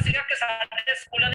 ਸੀਗਾ ਕਿ ਸਾਡੇ ਸਕੂਲਾਂ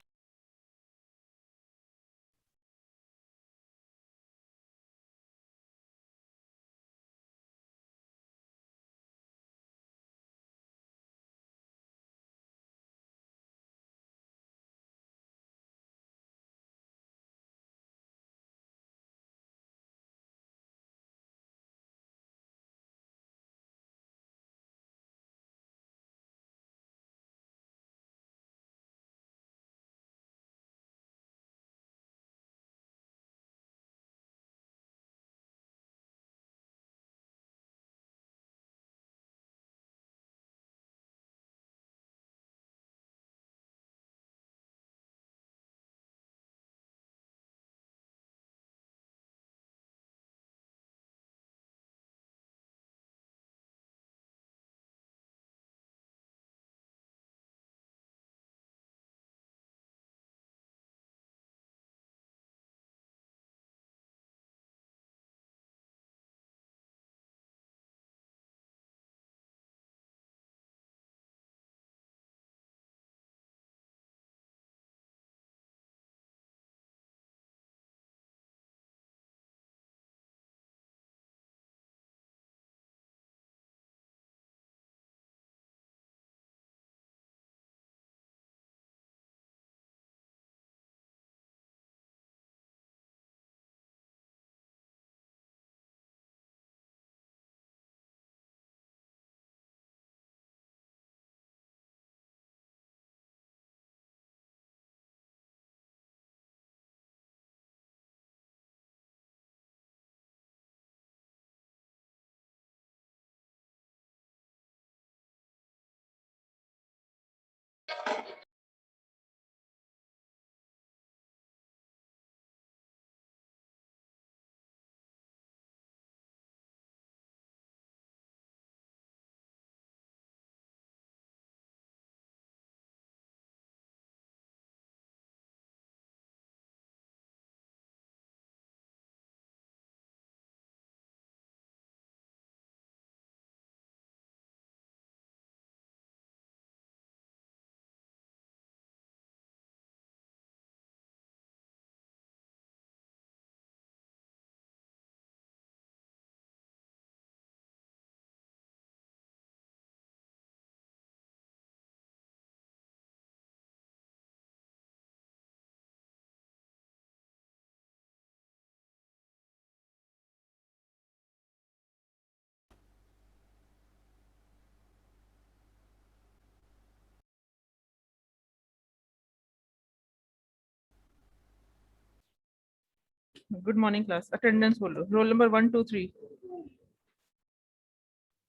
गुड मॉर्निंग क्लास अटेंडेंस बोलो रोल नंबर 1 2 3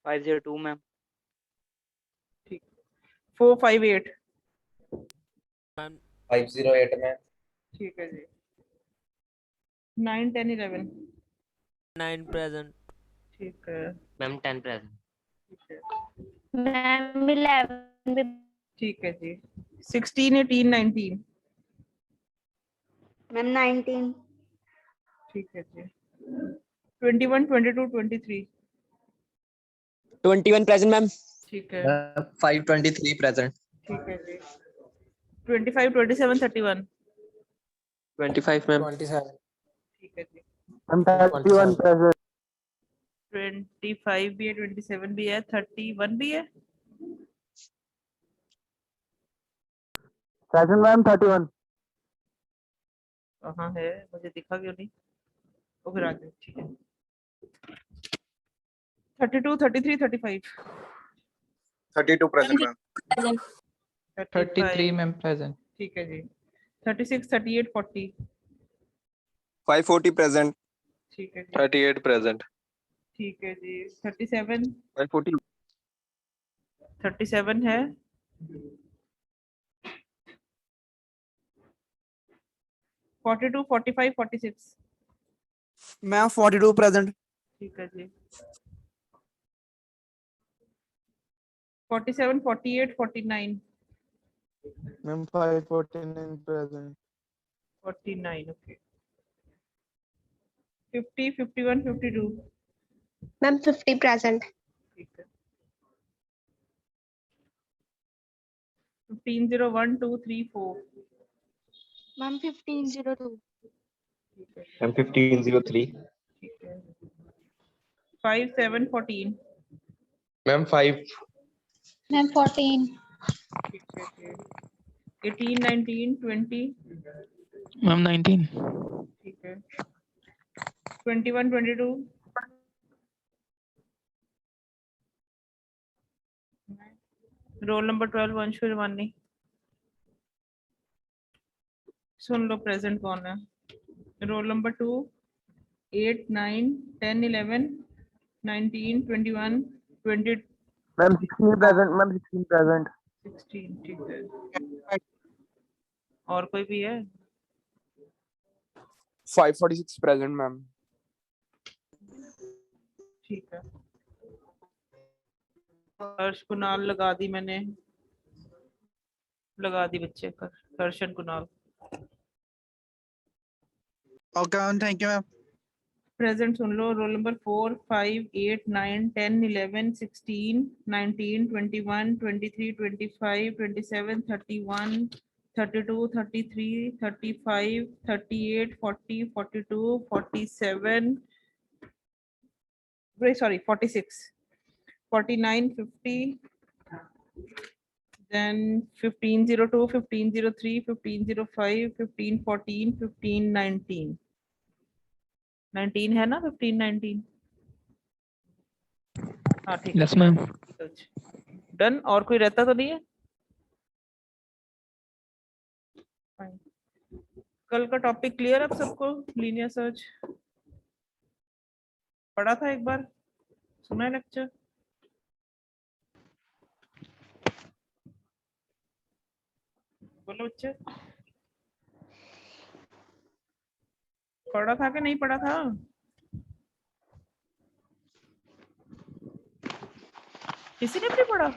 502 मैम। ठीक 4 5 8 508 में ठीक है जी 9 10 11 9 present. ठीक है मैम 10 प्रेजेंट ठीक है मैम 11 ठीक है जी 16 18 19 मैम 19 ठीक है जी 21 22 23 21 present, ma'am. ठीक है 523 present. ठीक है जी 25 27 31 25, ma'am. 27. ठीक है जी I'm 31 present. 25 भी है 27 भी है 31 भी है Present ma'am 31. कहाँ है मुझे दिखा क्यों नहीं वो फिर आ जाए ठीक है 32 33 35 32 present ma'am. 33 ma'am present. ठीक है जी 36 38 40 540 present. ठीक है जी 38 present. ठीक है जी 37 540. 37 है 42 45 46 Ma'am 42 present. ठीक है जी 47 48 49 Ma'am 549 present. 49 okay 50 51 52 ma'am 50 present ठीक है 1501 2 3 4. Ma'am 1502. Ma'am 1503. 5 7 14. Ma'am 5. Ma'am 14. 18 19 20. Ma'am 19. 21 22. Roll number 12 Vanshu Riwani. सुन लो प्रेजेंट कौन है. Roll number 2 8 9 10 11 19 21 20 Ma'am 16 present. Ma'am 16 present. 16. ठीक है. और कोई भी है? 546 present, ma'am. ठीक है. हर्ष कुणाल लगा दी मैंने. लगा दी बच्चे का. Harshan Kunal. Okay, ma'am. Thank you, ma'am. Present soon low. Roll number 4 5 8 9 10 11 16 19 21 23 25 27 31 32 33 35 38 40 42 47. Sorry, 46 49 50. Then 1502 1503 1505 1514 1519. 19 है ना. 15 19. हाँ ठीक Yes, ma'am. है. डन. और कोई रहता तो नहीं है? Fine. कल का टॉपिक क्लियर अब सबको? लीनियर सर्च पढ़ा था एक बार? सुना है लेक्चर? बोलो बच्चे. पढ़ा था कि नहीं पढ़ा था? किसी ने भी नहीं पढ़ा?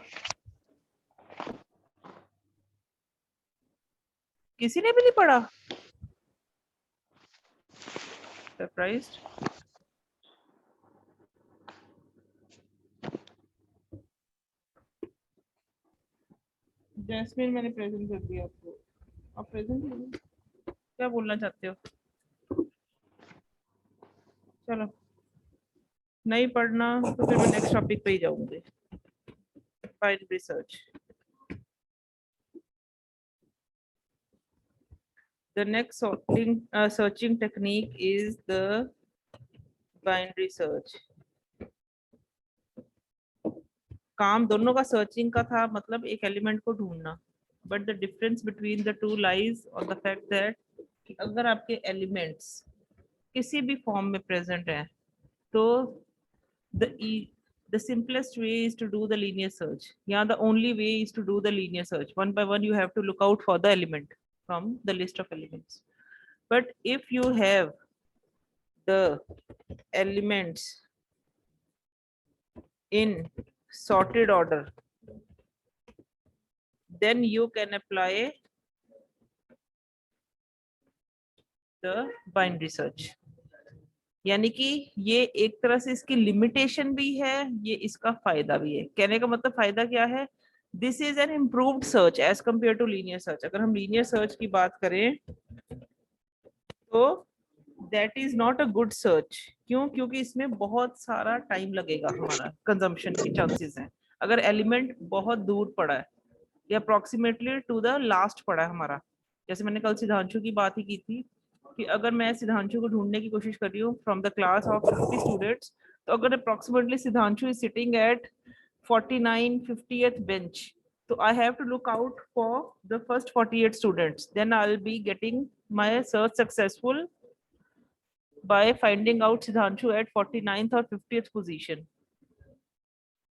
किसी ने भी नहीं पढ़ा? सरप्राइज्ड. जैस्मिन मैंने प्रेजेंट कर दिया आपको. आप प्रेजेंट क्या बोलना चाहते हो? चलो. नहीं पढ़ना तो फिर मैं नेक्स्ट टॉपिक पे ही जाऊंगी. Find research. The next searching technique is the binary search. काम दोनों का सर्चिंग का था, मतलब एक एलिमेंट को ढूंढना. But the difference between the two lies on the fact that अगर आपके एलिमेंट्स किसी भी फॉर्म में प्रेजेंट हैं तो the simplest way is to do the linear search. Yeah, the only way is to do the linear search. One by one you have to look out for the element from the list of elements. But if you have the elements in sorted order, then you can apply the binary search. यानी कि ये एक तरह से इसकी limitation भी है, ये इसका फायदा भी है. कहने का मतलब फायदा क्या है? This is an improved search as compared to linear search. अगर हम लीनियर सर्च की बात करें तो that is not a good search. क्यों? क्योंकि इसमें बहुत सारा टाइम लगेगा, हमारा कंजम्पशन के चांसेस हैं. अगर एलिमेंट बहुत दूर पड़ा है या अप्रोक्सीमेटली टू द लास्ट पड़ा है हमारा, जैसे मैंने कल सिद्धांशु की बात ही की थी कि अगर मैं सिद्धांशु को ढूंढने की कोशिश कर रही हूँ from the class of 50 students, तो अगर approximately Siddhanshu is sitting at 49 50th bench, so I have to look out for the first 48 students. Then I'll be getting my search successful by finding out Siddhanshu at 49th or 50th position.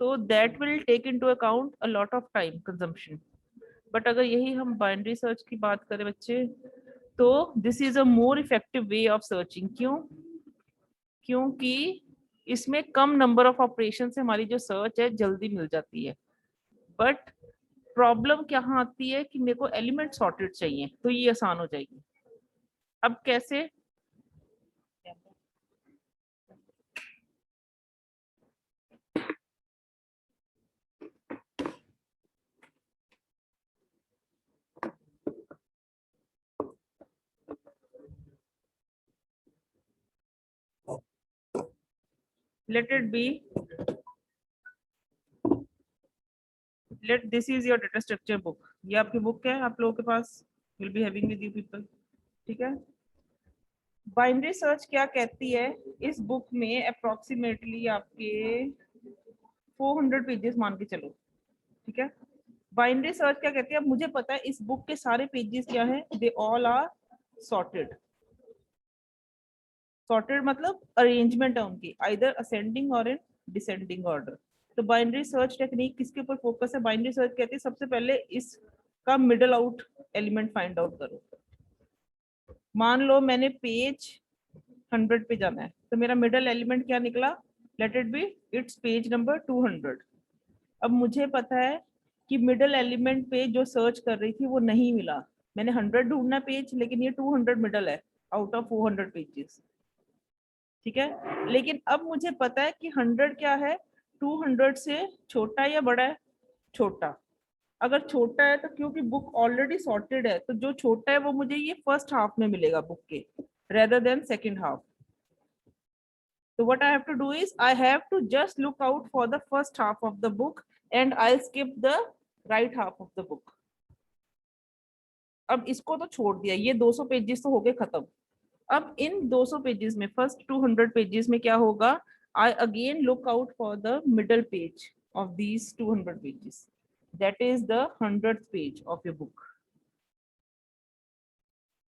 So that will take into account a lot of time consumption. But अगर यही हम binary search की बात करें बच्चे, तो this is a more effective way of searching. क्यों? क्योंकि इसमें कम नंबर ऑफ ऑपरेशन से हमारी जो सर्च है जल्दी मिल जाती है. बट प्रॉब्लम क्या आती है कि मेरे को एलिमेंट सॉर्टेड चाहिए, तो ये आसान हो जाएगी. अब कैसे? let it be, let this is your data structure book. ये आपकी बुक है, आप लोगों के पास will be having with you people. ठीक है, बाइनरी सर्च क्या कहती है, इस बुक में अप्रोक्सीमेटली आपके 400 पेजेस मान के चलो, ठीक है। बाइनरी सर्च क्या कहती है, अब मुझे पता है इस बुक के सारे पेजेस क्या है, they all are sorted. Sorted मतलब अरेंजमेंट है उनकी, either ascending or in descending order. तो बाइनरी सर्च टेक्निक किसके ऊपर फोकस है, बाइनरी सर्च कहती है सबसे पहले इसका middle out element find out करो। मान लो मैंने पेज 100 पे जाना है, तो मेरा मिडल एलिमेंट क्या निकला, late it B it's page number 200। अब मुझे पता है कि मिडल एलिमेंट पे जो सर्च कर रही थी वो नहीं मिला, मैंने 100 ढूंढना पेज, लेकिन ये 200 मिडल है आउट ऑफ 400 पेजेस, ठीक है। लेकिन अब मुझे पता है कि 100 क्या है, 200 से छोटा या बड़ा है, छोटा। अगर छोटा है तो क्योंकि बुक ऑलरेडी सॉर्टेड है, तो जो छोटा है वो मुझे ये फर्स्ट हाफ में मिलेगा बुक के, rather than second half. So what I have to do is I have to just look out for the first half of the book and I'll skip the right half of the book. अब इसको तो छोड़ दिया, ये 200 pages तो हो गए खत्म। अब इन 200 पेजेस में फर्स्ट 200 पेजेस में क्या होगा, I again look out for the middle page of these 200 pages. That is the 100th page of your book.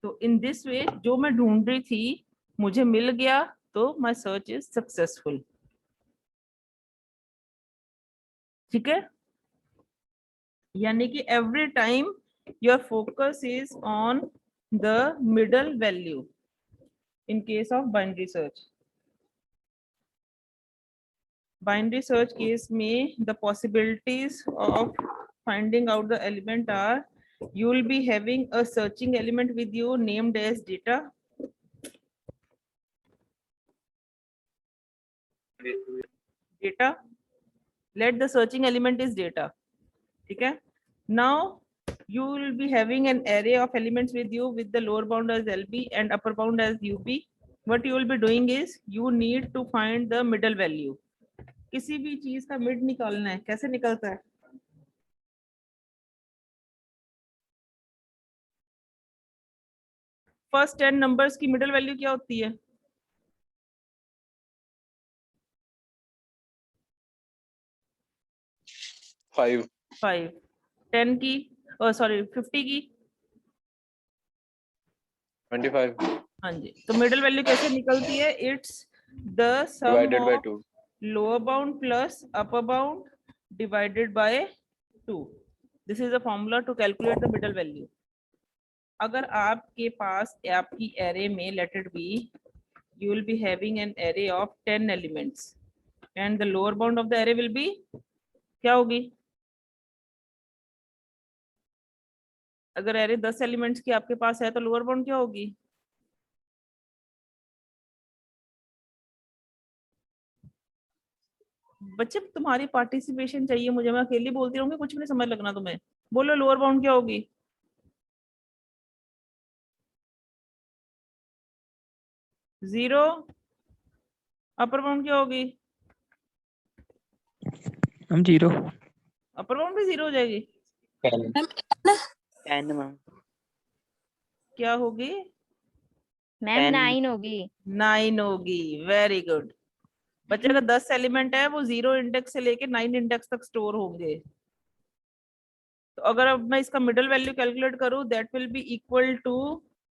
तो in this way जो मैं ढूंढ रही थी मुझे मिल गया, तो my search is successful. ठीक है, यानी कि every time your focus is on the middle value in case of binary search. Binary search case में the possibilities of finding out the element are, you will be having a searching element with you named as data. Data, let the searching element is data, ठीक है। Now you will be having an array of elements with you with the lower bound as LB and upper bound as UB. What you will be doing is you need to find the middle value. किसी भी चीज का mid निकालना है, कैसे निकलता है, first 10 numbers की मिडल वैल्यू क्या होती है, 5 5। 10 की, सॉरी 50 की 25 हाँ जी। तो मिडल वैल्यू कैसे निकलती है, it's the sum divided by of 2. Lower bound plus upper bound divided by 2। This is a formula to calculate the middle value. अगर आपके पास आपकी एरे में let it be, you will be having an array of 10 elements and the lower bound of the array will be क्या होगी, अगर array 10 elements की आपके पास है तो लोअर बाउंड क्या होगी, बच्चे तुम्हारी पार्टिसिपेशन चाहिए मुझे, मैं अकेली बोलती रहूंगी, कुछ भी नहीं समझ लगना तुम्हें। बोलो लोअर बाउंड क्या होगी, 0। अपर बाउंड क्या होगी, हम 0। अपर बाउंड भी 0 हो जाएगी, 10 मैम, क्या होगी, मैम 10 9 होगी। 9 होगी। वेरी गुड बच्चे, अगर 10 एलिमेंट है वो 0 इंडेक्स से लेके 9 इंडेक्स तक स्टोर होंगे। तो अगर अब मैं इसका मिडल वैल्यू कैलकुलेट करूं, that will be equal to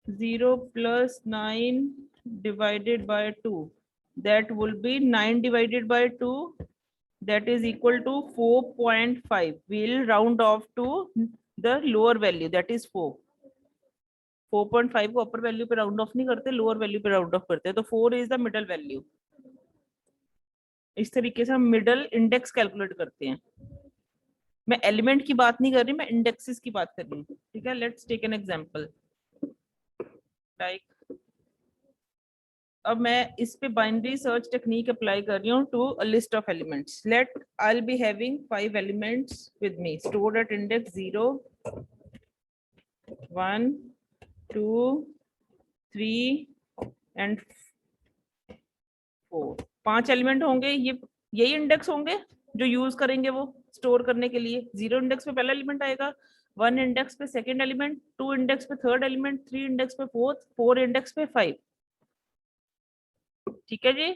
0 plus 9 divided by 2, that will be 9 divided by 2, that is equal to 4.5. we'll round off to the lower value, that is 4. 4.5 को अपर value पे round of नहीं करते, lower value पे round of करते हैं, तो 4 is the middle value. इस तरीके से हम मिडल इंडेक्स कैलकुलेट करते हैं। मैं एलिमेंट की बात नहीं कर रही, मैं इंडेक्सेस की बात कर रही हूँ, ठीक है। Let's take an example, like अब मैं इस पे बाइनरी सर्च टेक्निक अप्लाई कर रही हूँ to a list of elements. Let I will be having 5 elements with me stored at index 0, 1, 2, 3 and 4. 5 element होंगे, ये यही इंडेक्स होंगे जो यूज करेंगे वो स्टोर करने के लिए। 0 इंडेक्स पे पहला एलिमेंट आएगा, 1 इंडेक्स पे सेकंड एलिमेंट, 2 इंडेक्स पे थर्ड एलिमेंट, 3 इंडेक्स पे फोर्थ, 4 इंडेक्स पे 5। ठीक है जी,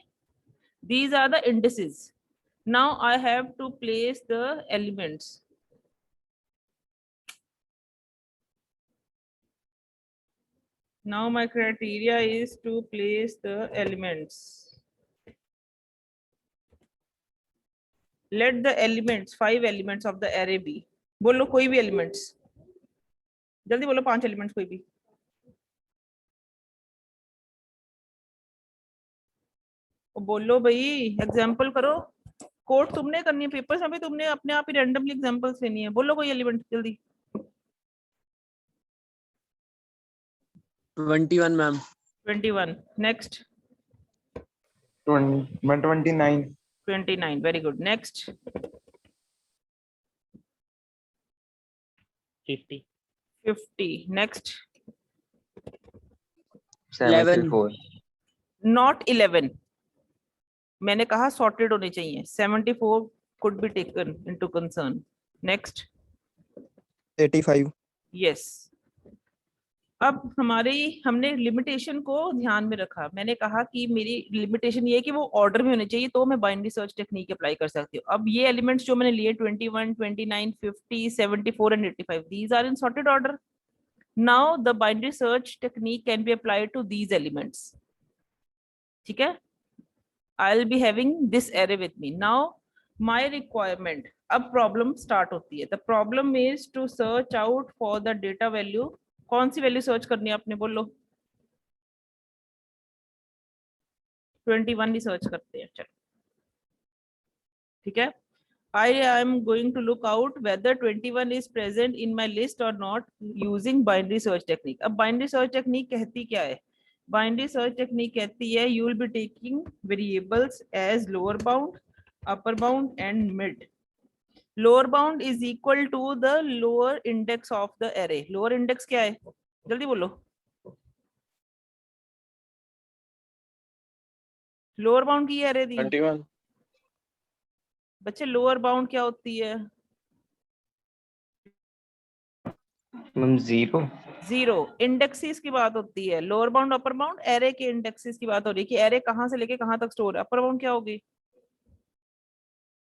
these are the indices. Now I have to place the elements. Now my criteria is to place the elements. Let the elements, 5 elements of the array be. बोलो कोई भी elements, जल्दी बोलो 5 elements कोई भी। बोलो भाई, एग्जाम्पल करो। कोड तुमने करनी है, पेपर्स में भी तुमने अपने आप ही रैंडमली एग्जांपल्स लेनी है। बोलो कोई एलिमेंट जल्दी। 21 ma'am. 21 next. 129. 29 very good. Next 50. 50 next. 74. Not 11, मैंने कहा सॉर्टेड होने चाहिए। 74 could be taken into concern. Next 85. yes. अब हमने लिमिटेशन को ध्यान में रखा। मैंने कहा कि मेरी लिमिटेशन ये है कि वो ऑर्डर में होने चाहिए, तो मैं बाइनरी सर्च टेक्निक अप्लाई कर सकती हूँ। अब ये एलिमेंट्स जो मैंने लिए 21, 29, 50, 74 and 85, these are in sorted order. Now the binary search technique can be applied to these elements. ठीक है, I'll be having this array with me. Now my requirement, अब प्रॉब्लम स्टार्ट होती है। The problem is to search out for the data value. कौन सी value search करनी है आपने, बोलो। 21 ही सर्च करते हैं, चलो ठीक है। I am going to look out whether 21 is present in my list or not using binary search technique. अब binary search technique कहती क्या है? Binary search technique कहती है you will be taking variables as lower bound, upper bound and mid. Lower bound is equal to the lower index of the array. Lower index क्या है, जल्दी बोलो। Lower bound की array दी 21. बच्चे, lower bound क्या होती है? मैम 0. 0 इंडेक्सेस की बात होती है। Lower bound upper bound array के इंडेक्सेस की बात हो रही है कि एरे कहां से लेके कहां तक स्टोर है। अपर बाउंड क्या होगी?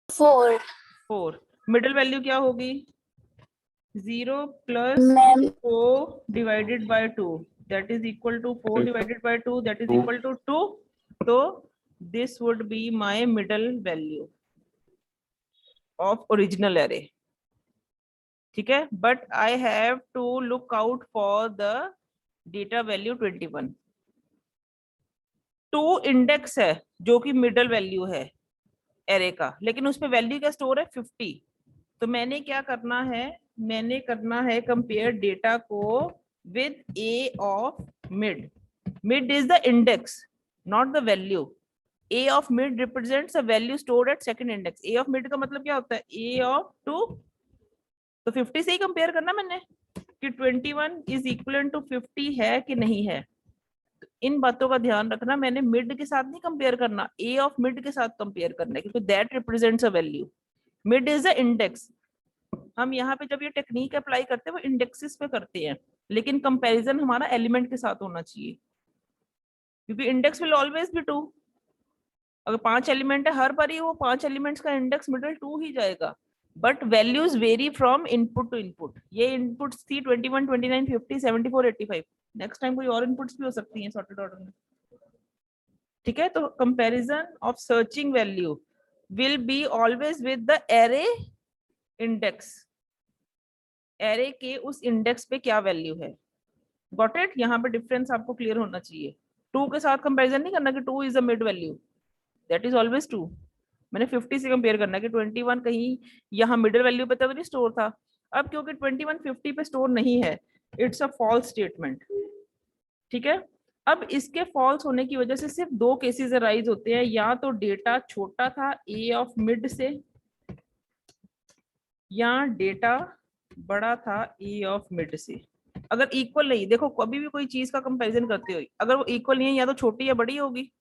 4। मिडिल वैल्यू क्या होगी? 0 plus 4 divided by 2 that is equal to 4 divided by 2 that is equal to 2। तो this would be my middle value of original array. ठीक है, but I have to look out for the data value 21। 2 index है जो कि middle value है array का, लेकिन उसपे वैल्यू क्या स्टोर है? 50। तो मैंने क्या करना है, मैंने करना है कंपेयर डेटा को with A of mid. Mid is the index not the value. A of mid represents a value stored at second index. A of mid का मतलब क्या होता है? ए ऑफ 2। तो 50 से ही कंपेयर करना मैंने कि 21 इज इक्वल टू 50 है कि नहीं है। तो इन बातों का ध्यान रखना, मैंने मिड के साथ नहीं कंपेयर करना, ए ऑफ मिड के साथ कंपेयर करना है, क्योंकि that represents a value. Mid is the index. हम यहाँ पे जब ये टेक्निक अप्लाई करते हैं वो इंडेक्सेस पे करते हैं, लेकिन कंपैरिजन हमारा एलिमेंट के साथ होना चाहिए, क्योंकि इंडेक्स विल ऑलवेज बी 2। अगर 5 एलिमेंट है, हर बार ही वो 5 एलिमेंट्स का इंडेक्स मिडिल 2 ही जाएगा। But values vary from input to input. ये इनपुट्स थी 21, 29, 50, 74, 85। नेक्स्ट टाइम कोई और इनपुट्स भी हो सकती हैं सॉर्टेड ऑर्डर में। ठीक है, तो comparison of searching value will be always with the array index. Array के उस इंडेक्स पे क्या वैल्यू है। Got it? यहाँ पे डिफरेंस आपको क्लियर होना चाहिए। 2 के साथ कंपैरिजन नहीं करना कि 2 is the mid value, that is always 2। मैंने 50 से कंपेयर करना कि 21 कहीं यहाँ मिडिल वैल्यू पे तो नहीं स्टोर था। अब क्योंकि 21 50 पे स्टोर नहीं है, इट्स अ फॉल्स स्टेटमेंट। ठीक है, अब इसके फॉल्स होने की वजह से सिर्फ 2 केसेस अराइज होते हैं। या तो डेटा छोटा था ए ऑफ मिड से, या डेटा बड़ा था ए ऑफ मिड से। अगर इक्वल नहीं, देखो कभी भी कोई चीज का कंपैरिजन करते हो, अगर वो इक्वल नहीं है या तो छोटी या बड़ी होगी।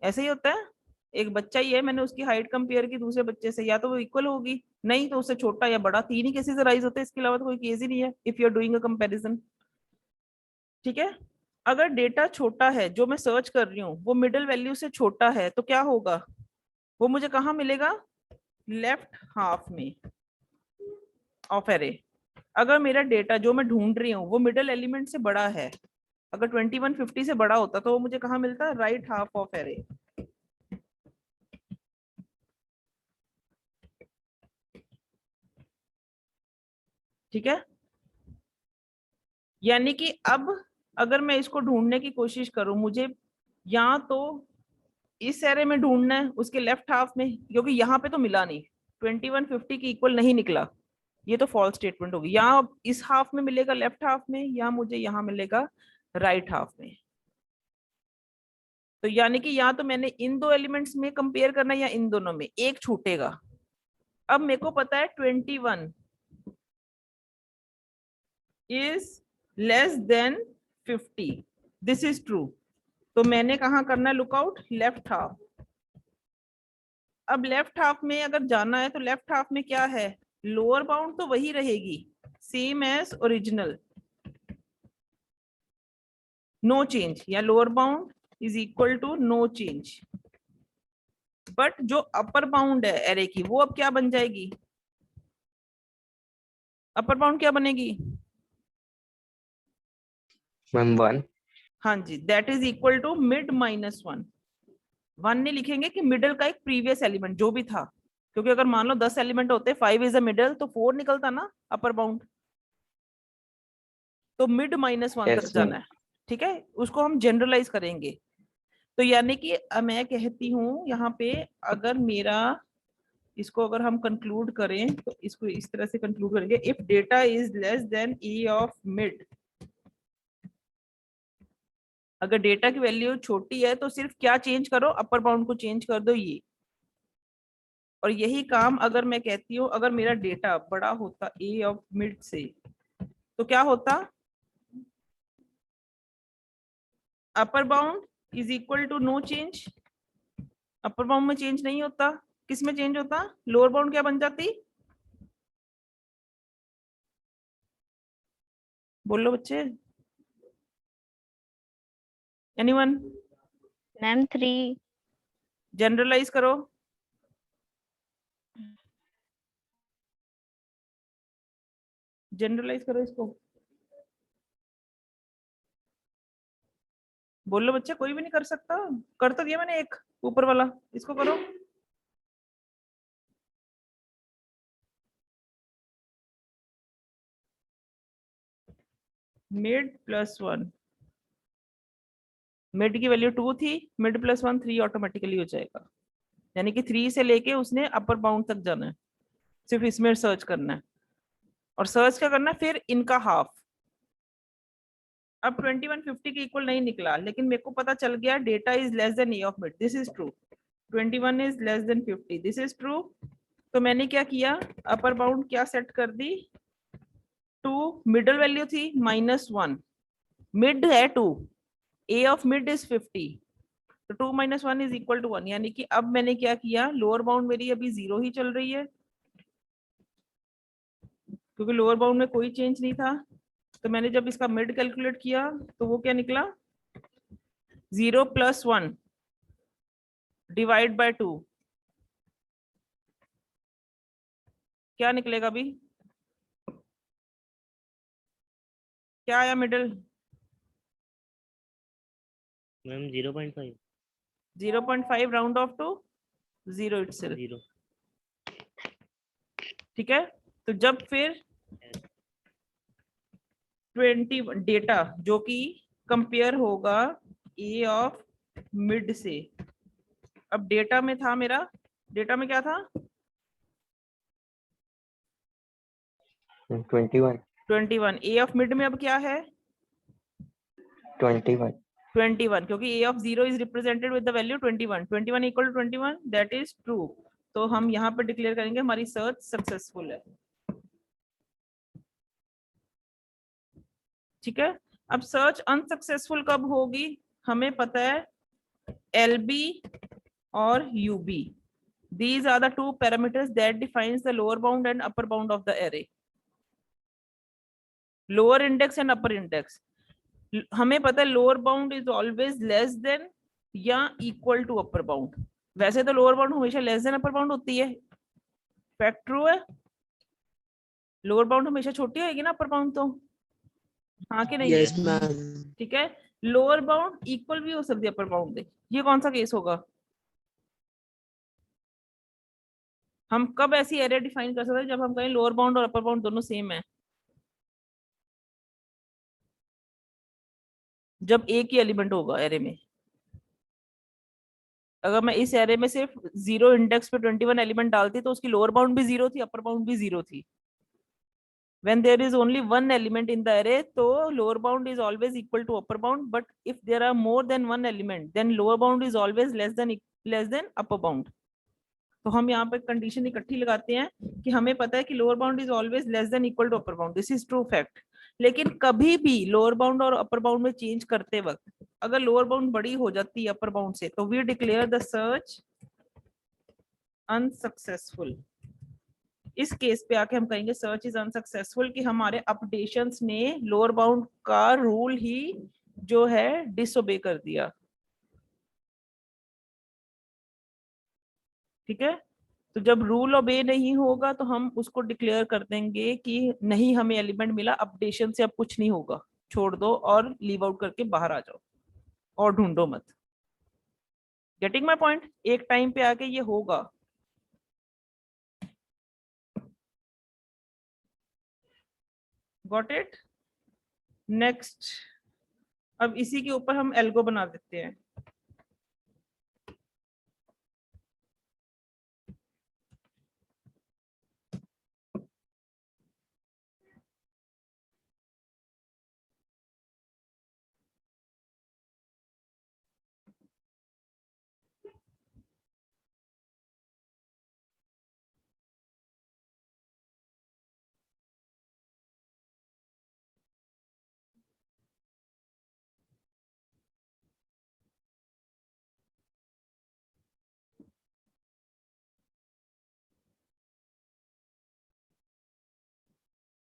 ऐसे ही होता है, एक बच्चा ही है, मैंने उसकी हाइट कंपेयर की दूसरे बच्चे से, या तो वो इक्वल होगी, नहीं तो उससे छोटा या बड़ा, तीन ही केसेस राइज होते हैं, इसके अलावा तो कोई केस ही नहीं है if you are doing a comparison. ठीक है, अगर डेटा छोटा है जो मैं सर्च कर रही हूँ वो मिडिल वैल्यू से छोटा है तो क्या होगा, वो मुझे कहाँ मिलेगा, लेफ्ट हाफ में ऑफ एरे। अगर मेरा डेटा जो मैं ढूंढ रही हूँ वो मिडिल एलिमेंट से बड़ा है, अगर 2150 से बड़ा होता तो वो मुझे कहाँ मिलता, राइट हाफ ऑफ एरे। ठीक है, यानी कि अब अगर मैं इसको ढूंढने की कोशिश करूं, मुझे या तो इस एरे में ढूंढना है उसके लेफ्ट हाफ में, क्योंकि यहाँ पे तो मिला नहीं, 2150 की इक्वल नहीं निकला, ये तो फॉल्स स्टेटमेंट होगी, या इस हाफ में मिलेगा लेफ्ट हाफ में, या मुझे यहाँ मिलेगा राइट हाफ में। तो यानी कि या तो मैंने इन दो एलिमेंट्स में कंपेयर करना है या इन दोनों में, एक छूटेगा। अब मेरे को पता है 21 is less than 50, this is true, तो मैंने कहा करना है लुकआउट लेफ्ट हाफ। अब लेफ्ट हाफ में अगर जाना है तो लेफ्ट हाफ में क्या है, लोअर बाउंड तो वही रहेगी, same as original, no change, या lower bound is equal to no change. But जो अपर बाउंड है एरे की वो अब क्या बन जाएगी, अपर बाउंड क्या बनेगी, मैम 1। हाँ जी, that is equal to mid -1। 1 नहीं लिखेंगे कि मिडल का एक प्रीवियस एलिमेंट जो भी था, क्योंकि अगर मान लो 10 एलिमेंट होते, 5 इज अ मिडल, तो 4 निकलता ना अपर बाउंड, तो मिड -1 तक Yes, जाना ma'am. है। ठीक है, उसको हम जनरलाइज करेंगे। तो यानी कि मैं कहती हूं यहाँ पे, अगर मेरा इसको अगर हम कंक्लूड करें तो इसको इस तरह से कंक्लूड करेंगे, if data is less then a of mid, अगर डेटा की वैल्यू छोटी है तो सिर्फ क्या चेंज करो, अपर बाउंड को चेंज कर दो ये। और यही काम अगर मैं कहती हूँ अगर मेरा डेटा बड़ा होता ए ऑफ मिड से, तो क्या होता, upper bound is equal to no change, upper bound में चेंज नहीं होता, किस में चेंज होता, लोअर बाउंड क्या बन जाती, बोलो बच्चे, एनीवन, मैम 3। जनरलाइज करो, जनरलाइज करो इसको, बोलो बच्चे, कोई भी नहीं कर सकता, कर तो दिया मैंने एक ऊपर वाला, इसको करो। मिड +1, मिड की वैल्यू 2 थी, मिड +1 3 ऑटोमेटिकली हो जाएगा, यानी कि 3 से लेके उसने अपर बाउंड तक जाना है, सिर्फ इसमें सर्च करना है, और सर्च क्या करना है फिर इनका हाफ। अब 2150 के इक्वल नहीं निकला, लेकिन मेरे को पता चल गया data is less then a of mid, this is true, 21 is less then 50, this is true. तो मैंने क्या किया, अपर बाउंड क्या सेट कर दी, 2, मिडल वैल्यू थी -1, मिड है 2, ए ऑफ मिड इज 50, तो 2 - 1 इज इक्वल टू 1, यानी कि अब मैंने क्या किया, लोअर बाउंड मेरी अभी 0 ही चल रही है, क्योंकि लोअर बाउंड में कोई चेंज नहीं था। तो मैंने जब इसका मिड कैलकुलेट किया तो वो क्या निकला, 0 + 1 डिवाइड बाय 2, क्या निकलेगा अभी, क्या आया middle, ma'am 0.5 0.5 round off to 0 itself. 0 ठीक है, तो जब फिर 20 डेटा जो कि कंपेयर होगा ए ऑफ मिड से, अब डेटा में था मेरा, डेटा में क्या था 21 ए ऑफ मिड में अब क्या है 21 21, क्योंकि A of 0 is represented with the value 21, 21 equal to 21, that is true. तो हम यहाँ पर डिक्लेयर करेंगे हमारी सर्च सक्सेसफुल है। ठीक है, अब सर्च अनसक्सेसफुल कब होगी, हमें पता है LB or UB. These are the two parameters that defines the lower bound and upper bound of the array. Lower index and upper index. हमें पता है lower bound is always less than या equal to upper bound. वैसे तो lower bound हमेशा less than upper bound होती है. Fact true है? Lower bound हमेशा छोटी होगी ना upper bound तो? हाँ कि नहीं? Yes, ma'am. ठीक है. Lower bound equal भी हो सकती है upper bound से. ये कौन सा केस होगा? हम कब ऐसी एरे डिफाइन कर सकते हैं जब हम कहें लोअर बाउंड और अपर बाउंड दोनों सेम है? जब एक ही एलिमेंट होगा एरे में. अगर मैं इस एरे में सिर्फ 0 इंडेक्स पे 21 एलिमेंट डालती तो उसकी लोअर बाउंड भी 0 थी, अपर बाउंड भी 0 थी. When there is only one element in the array, तो lower bound is always equal to upper bound. But if there are more than one element, then lower bound is always less than upper bound. तो हम यहाँ पे condition इकट्ठी लगाते हैं कि हमें पता है कि lower bound is always less than equal to upper bound. This is true fact. लेकिन कभी भी लोअर बाउंड और अपर बाउंड में चेंज करते वक्त अगर लोअर बाउंड बड़ी हो जाती है अपर बाउंड से तो we declare the search unsuccessful. इस केस पे आके हम कहेंगे सर्च इज अनसक्सेसफुल कि हमारे अपडेशंस ने लोअर बाउंड का रूल ही जो है डिसोबे कर दिया. ठीक है. तो जब रूल ओबे नहीं होगा तो हम उसको डिक्लेयर कर देंगे कि नहीं हमें एलिमेंट मिला, अपडेशन से अब कुछ नहीं होगा, छोड़ दो और लीव आउट करके बाहर आ जाओ और ढूंढो मत. Getting my point? एक टाइम पे आके ये होगा. Got it? नेक्स्ट, अब इसी के ऊपर हम एल्गो बना देते हैं.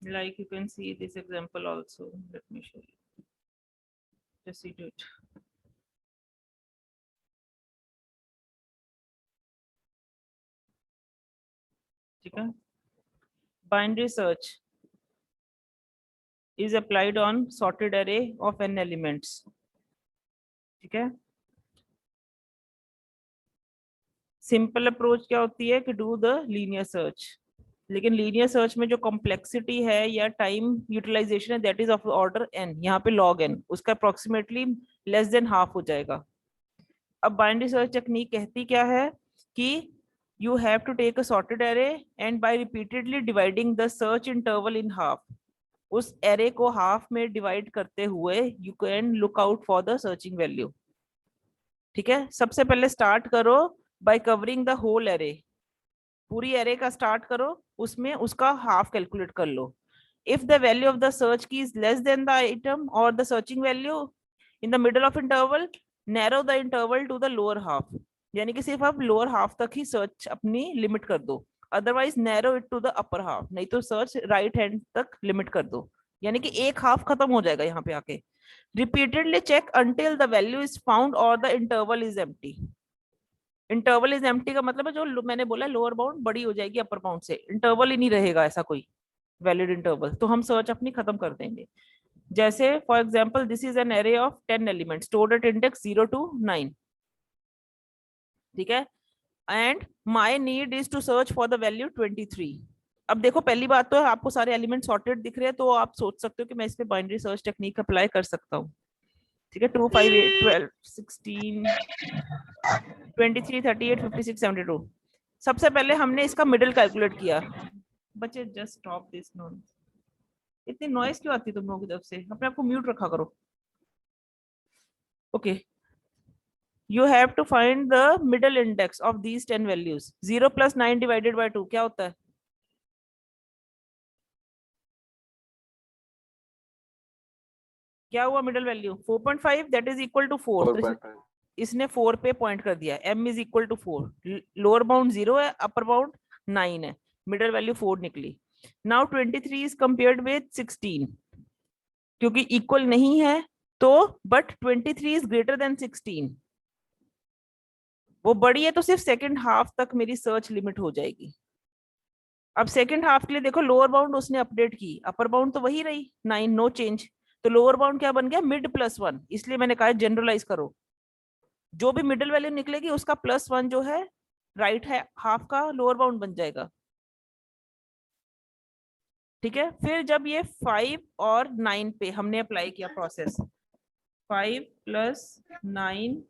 Like you can see this example also. Let me show you. Just see to it. ठीक है. Binary search is applied on sorted array of n elements. ठीक है. सिंपल अप्रोच क्या होती है कि डू द लीनियर सर्च. लेकिन linear search में जो कॉम्प्लेक्सिटी है या टाइम यूटिलाइजेशन है that is of order n. यहाँ पे log n उसका अप्रोक्सीमेटली लेस देन हाफ हो जाएगा. अब बाइनरी सर्च टेक्निक कहती क्या है कि you have to take a sorted array and by repeatedly dividing the search interval in half, उस array को half में divide करते हुए you can look out for the searching value. ठीक है. सबसे पहले start करो by covering the whole array. पूरी array का start करो, उसमें उसका half calculate कर लो. If the value of the search key is less than the item or the searching value in the middle of interval, narrow the interval to the lower half. यानी कि सिर्फ आप lower half तक ही search अपनी limit कर दो. Otherwise narrow it to the upper half. नहीं तो सर्च राइट हैंड तक लिमिट कर दो. यानी कि एक हाफ खत्म हो जाएगा यहाँ पे आके. Repeatedly check until the value is found और the interval is empty. Interval is empty का मतलब है जो मैंने बोला लोअर बाउंड बड़ी हो जाएगी अपर बाउंड से, इंटरवल ही नहीं रहेगा ऐसा कोई वैलिड इंटरवल, तो हम सर्च अपनी खत्म कर देंगे. जैसे for example this is an array of 10 elements stored at index 0 to 9. ठीक है. And my need is to search for the value 23. अब देखो पहली बात तो आपको सारे एलिमेंट सॉर्टेड दिख रहे हैं तो आप सोच सकते हो कि मैं इस पे बाइनरी सर्च टेक्निक अप्लाई कर सकता हूँ. ठीक है. 2 5 8 12 16 23 38 56 72. सबसे पहले हमने इसका मिडिल कैलकुलेट किया. बच्चे जस्ट स्टॉप दिस नॉइस. इतनी नॉइस क्यों आती है तुम लोगों की तरफ से? अपने आप को म्यूट रखा करो. Okay. You have to find the middle index of these 10 values. 0 plus 9 divided by 2 क्या होता है? क्या हुआ middle value? 4.5 that is equal to 4. 4.5. इसने 4 पे पॉइंट कर दिया, m is equal to 4, lower bound 0 है, अपर बाउंड 9 है, मिडल वैल्यू 4 निकली। नाउ 23 इज कंपेयर्ड विद 16, क्योंकि इक्वल नहीं है तो, बट 23 इज ग्रेटर देन 16, वो बड़ी है तो सिर्फ सेकंड हाफ तक मेरी सर्च लिमिट हो जाएगी। अब सेकंड हाफ के लिए देखो, लोअर बाउंड उसने अपडेट की, अपर बाउंड तो वही रही 9, नो चेंज, तो लोअर बाउंड क्या बन गया, मिड +1, इसलिए मैंने कहा जनरलाइज करो, जो भी मिडिल वैल्यू निकलेगी उसका +1 जो है राइट है हाफ का लोअर बाउंड बन जाएगा। ठीक है, फिर जब ये 5 और 9 पे हमने अप्लाई किया process, 5 + 9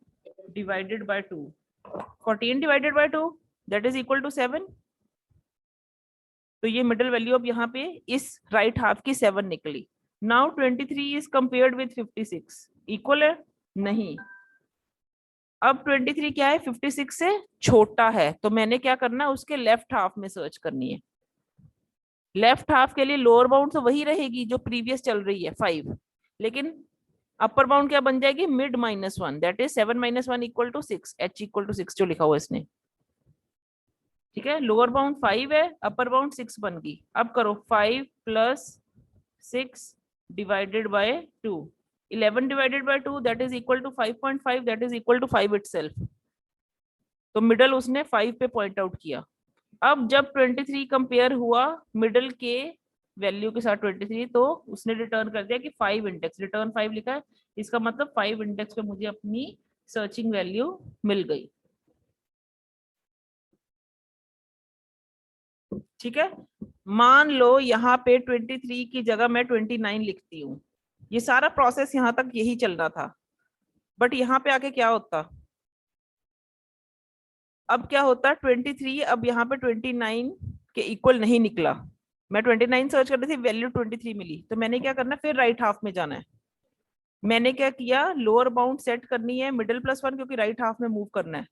divided by 2, 14 divided by 2 that is equal to 7, तो ये मिडिल वैल्यू अब यहाँ पे इस राइट हाफ की 7 निकली। Now 23 is compared with 56, equal है नहीं, अब 23 क्या है, 56 से छोटा है, तो मैंने क्या करना है, उसके लेफ्ट हाफ में सर्च करनी है। लेफ्ट हाफ के लिए लोअर बाउंड तो वही रहेगी जो प्रीवियस चल रही है 5, लेकिन अपर बाउंड क्या बन जाएगी, mid -1, that is 7 - 1 equal to 6, h equal to 6 जो लिखा हुआ इसने। ठीक है, लोअर बाउंड 5 है, अपर बाउंड 6 बन गई। अब करो 5 + 6 divided by 2, 11 divided by 2 that is equal to 5.5, that is equal to 5 itself, तो मिडल उसने 5 पे पॉइंट आउट किया। अब जब 23 कंपेयर हुआ मिडल के वैल्यू के साथ 23, तो उसने रिटर्न कर दिया कि 5 इंडेक्स, रिटर्न 5 लिखा है, इसका मतलब 5 इंडेक्स पे मुझे अपनी सर्चिंग वैल्यू मिल गई। ठीक है, मान लो यहाँ पे 23 की जगह मैं 29 लिखती हूँ, ये सारा प्रोसेस यहाँ तक यही चलना था, बट यहाँ पे आके क्या होता, अब क्या होता, 23 अब यहाँ पे 29 के इक्वल नहीं निकला, मैं 29 सर्च कर रही थी, वैल्यू 23 मिली, तो मैंने क्या करना है, फिर राइट हाफ में जाना है। मैंने क्या किया, लोअर बाउंड सेट करनी है मिडिल +1, क्योंकि राइट हाफ में मूव करना है,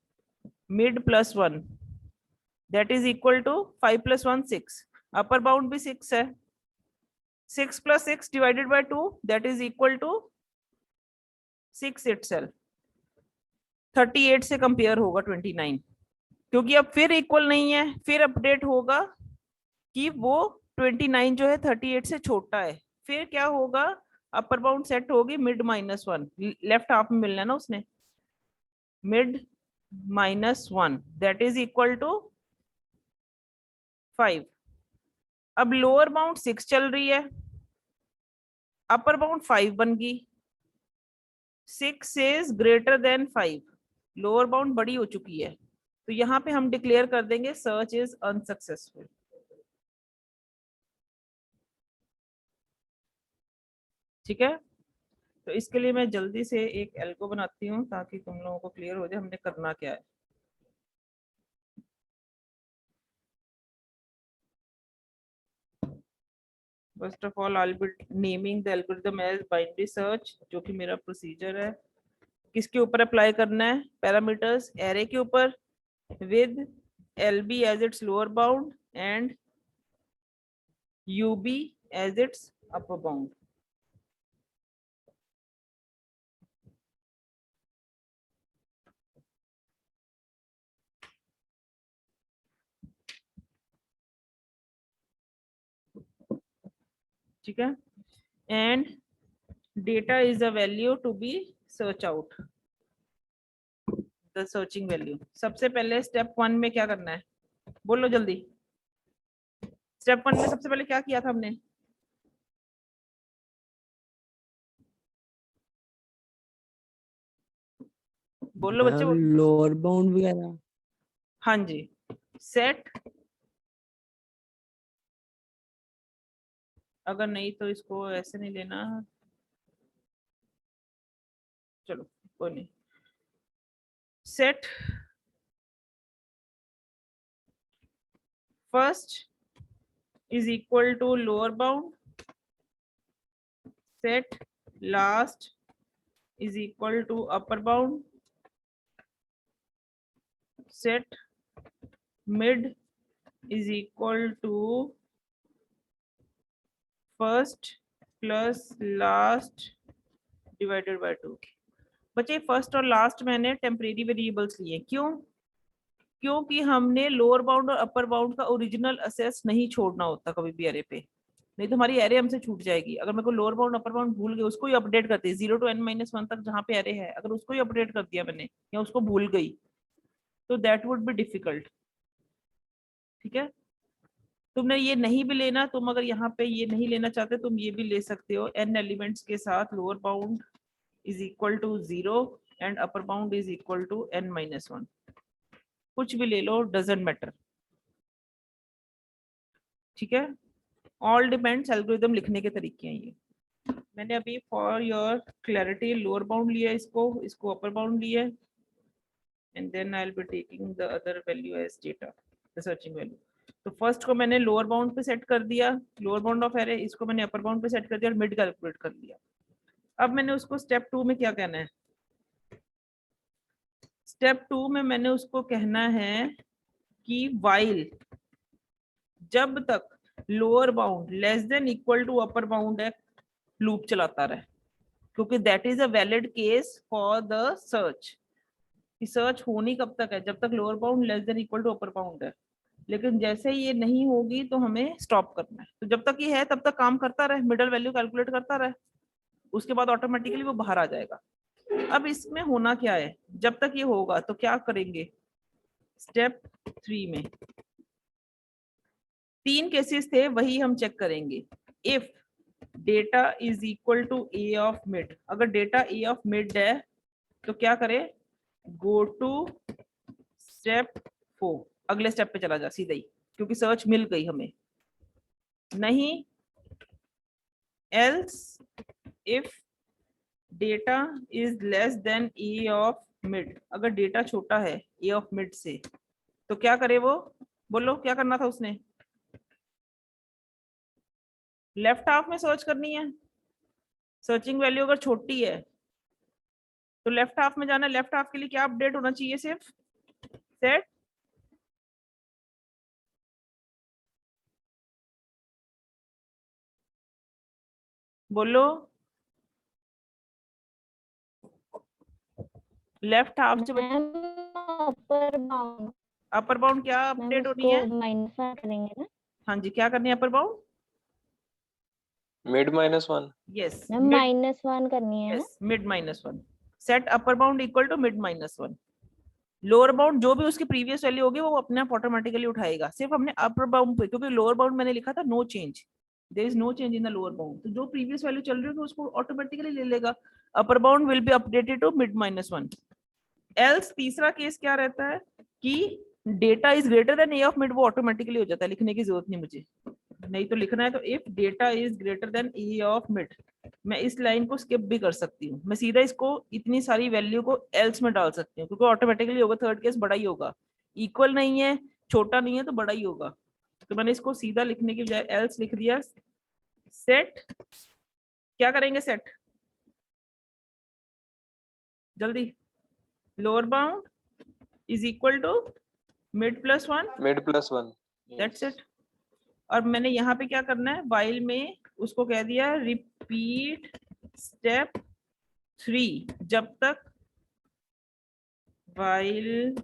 mid +1 that is equal to 5 + 1 6, upper bound भी 6 है, 6 + 6 divided by 2 that is equal to 6 itself, 38 से कंपेयर होगा 29, क्योंकि अब फिर इक्वल नहीं है, फिर अपडेट होगा कि वो 29 जो है 38 से छोटा है, फिर क्या होगा, अपर बाउंड सेट होगी मिड -1, लेफ्ट हाफ में मिलना है ना उसने, mid -1 that is equal to 5। अब लोअर बाउंड 6 चल रही है, अपर बाउंड 5 बन गई, 6 is greater then 5, lower bound बड़ी हो चुकी है, तो यहाँ पे हम डिक्लेयर कर देंगे सर्च इज अनसक्सेसफुल। ठीक है, तो इसके लिए मैं जल्दी से एक एल्गो बनाती हूँ ताकि तुम लोगों को क्लियर हो जाए हमने करना क्या है। First of all I will be naming the algorithm as binary search, जो कि मेरा प्रोसीजर है। किसके ऊपर अप्लाई करना है, पैरामीटर्स एरे के ऊपर, with LB as its lower bound and UB as its upper bound. ठीक है, and data is a value to be search out, the searching value. सबसे पहले स्टेप 1 में क्या करना है, बोलो जल्दी, स्टेप 1 में सबसे पहले क्या किया था हमने, बोलो बच्चे बोलो। लोअर बाउंड वगैरह। हाँ जी, सेट, अगर नहीं तो इसको ऐसे नहीं लेना, चलो कोई नहीं, set first is equal to lower bound, set last is equal to upper bound, set mid is equal to first plus last divided by 2। बच्चे फर्स्ट और लास्ट मैंने टेम्परेरी वेरिएबल्स लिए, क्यों? क्योंकि हमने लोअर बाउंड और अपर बाउंड का original assess नहीं छोड़ना होता कभी भी एरे पे, नहीं तो हमारी एरे हमसे छूट जाएगी। अगर मेरे को लोअर बाउंड अपर बाउंड भूल गए, उसको ही अपडेट करते हैं 0 to n-1 तक जहाँ पे एरे है, अगर उसको ही अपडेट कर दिया मैंने या उसको भूल गई तो दैट वुड बी डिफिकल्ट। ठीक है, तुमने ये नहीं भी लेना, तुम अगर यहाँ पे ये नहीं लेना चाहते तुम ये भी ले सकते हो, n एलिमेंट्स के साथ lower bound is equal to 0 and upper bound is equal to n-1, कुछ भी ले लो, डजेंट मैटर। ठीक है, ऑल डिपेंड्स, एल्गोरिथम लिखने के तरीके हैं ये। मैंने अभी for your clarity lower bound लिया, इसको अपर बाउंड लिया, and then I will be taking the other value as data, the searching value. तो फर्स्ट को मैंने लोअर बाउंड पे सेट कर दिया, लोअर बाउंड ऑफ एरे, इसको मैंने अपर बाउंड पे सेट कर दिया और मिड कैलकुलेट कर लिया। अब मैंने उसको स्टेप 2 में क्या कहना है? स्टेप 2 में मैंने उसको कहना है कि वाइल जब तक lower bound less than equal to upper bound है लूप चलाता रहे, क्योंकि that is a valid case for the search. Search होनी कब तक है? जब तक lower bound less than equal to upper bound है, लेकिन जैसे ही ये नहीं होगी तो हमें स्टॉप करना है। तो जब तक ये है तब तक काम करता रहे, मिडल वैल्यू कैलकुलेट करता रहे, उसके बाद ऑटोमेटिकली वो बाहर आ जाएगा। अब इसमें होना क्या है, जब तक ये होगा तो क्या करेंगे? स्टेप 3 में 3 केसेस थे, वही हम चेक करेंगे। If data is equal to a of mid, अगर डेटा ए ऑफ मिड है तो क्या करे? गो टू स्टेप 4, अगले स्टेप पे चला जा सीधा ही, क्योंकि सर्च मिल गई हमें। नहीं, else if data is less then a of mid, अगर डेटा छोटा है ए ऑफ मिड से तो क्या करे वो? बोलो क्या करना था उसने? लेफ्ट हाफ में सर्च करनी है। सर्चिंग वैल्यू अगर छोटी है तो लेफ्ट हाफ में जाना। लेफ्ट हाफ के लिए क्या अपडेट होना चाहिए? सिर्फ सेट बोलो, लेफ्ट हाफ से अपर बाउंड अपर बाउंड क्या अपडेट होनी है? -1 करेंगे ना? हाँ जी, क्या करनी है upper bound? Mid -1. Yes, ma'am -1 करनी है ना? Mid -1। Set upper bound equal to mid -1। Lower bound जो भी उसकी प्रीवियस वैल्यू होगी वो अपने आप ऑटोमेटिकली उठाएगा, सिर्फ हमने अपर बाउंड पे, क्योंकि लोअर बाउंड मैंने लिखा था no change, there is no change in the lower bound, तो जो प्रीवियस वैल्यू चल रही होगी उसको ऑटोमेटिकली ले लेगा। Upper bound will be updated to mid -1। Else तीसरा केस क्या रहता है कि data is greater than a of mid, वो ऑटोमेटिकली हो जाता है, लिखने की जरूरत नहीं मुझे, नहीं तो लिखना है तो if data is greater than a of mid. मैं इस लाइन को स्किप भी कर सकती हूँ, मैं सीधा इसको इतनी सारी वैल्यू को एल्स में डाल सकती हूँ, क्योंकि ऑटोमेटिकली होगा, थर्ड केस बड़ा ही होगा, इक्वल नहीं है, छोटा नहीं है तो बड़ा ही होगा। तो मैंने इसको सीधा लिखने की बजाय एल्स लिख दिया। सेट क्या करेंगे? सेट जल्दी, lower bound is equal to mid +1, Mid +1. That's it. और मैंने यहाँ पे क्या करना है? वाइल में उसको कह दिया रिपीट स्टेप 3, जब तक while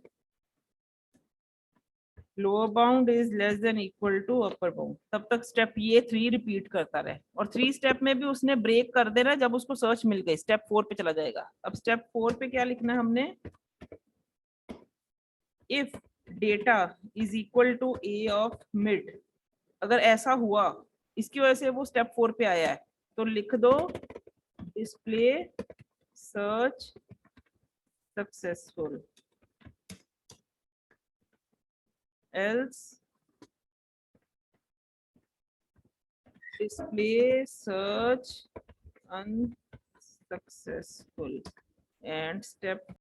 lower bound is less than equal to upper bound, तब तक स्टेप ये 3 रिपीट करता रहे। और 3 स्टेप में भी उसने ब्रेक कर देना जब उसको सर्च मिल गई, स्टेप 4 पे चला जाएगा। अब स्टेप 4 पे क्या लिखना है हमने? If data is equal to a of mid, अगर ऐसा हुआ, इसकी वजह से वो स्टेप 4 पे आया है, तो लिख दो display search successful, else display search unsuccessful, and step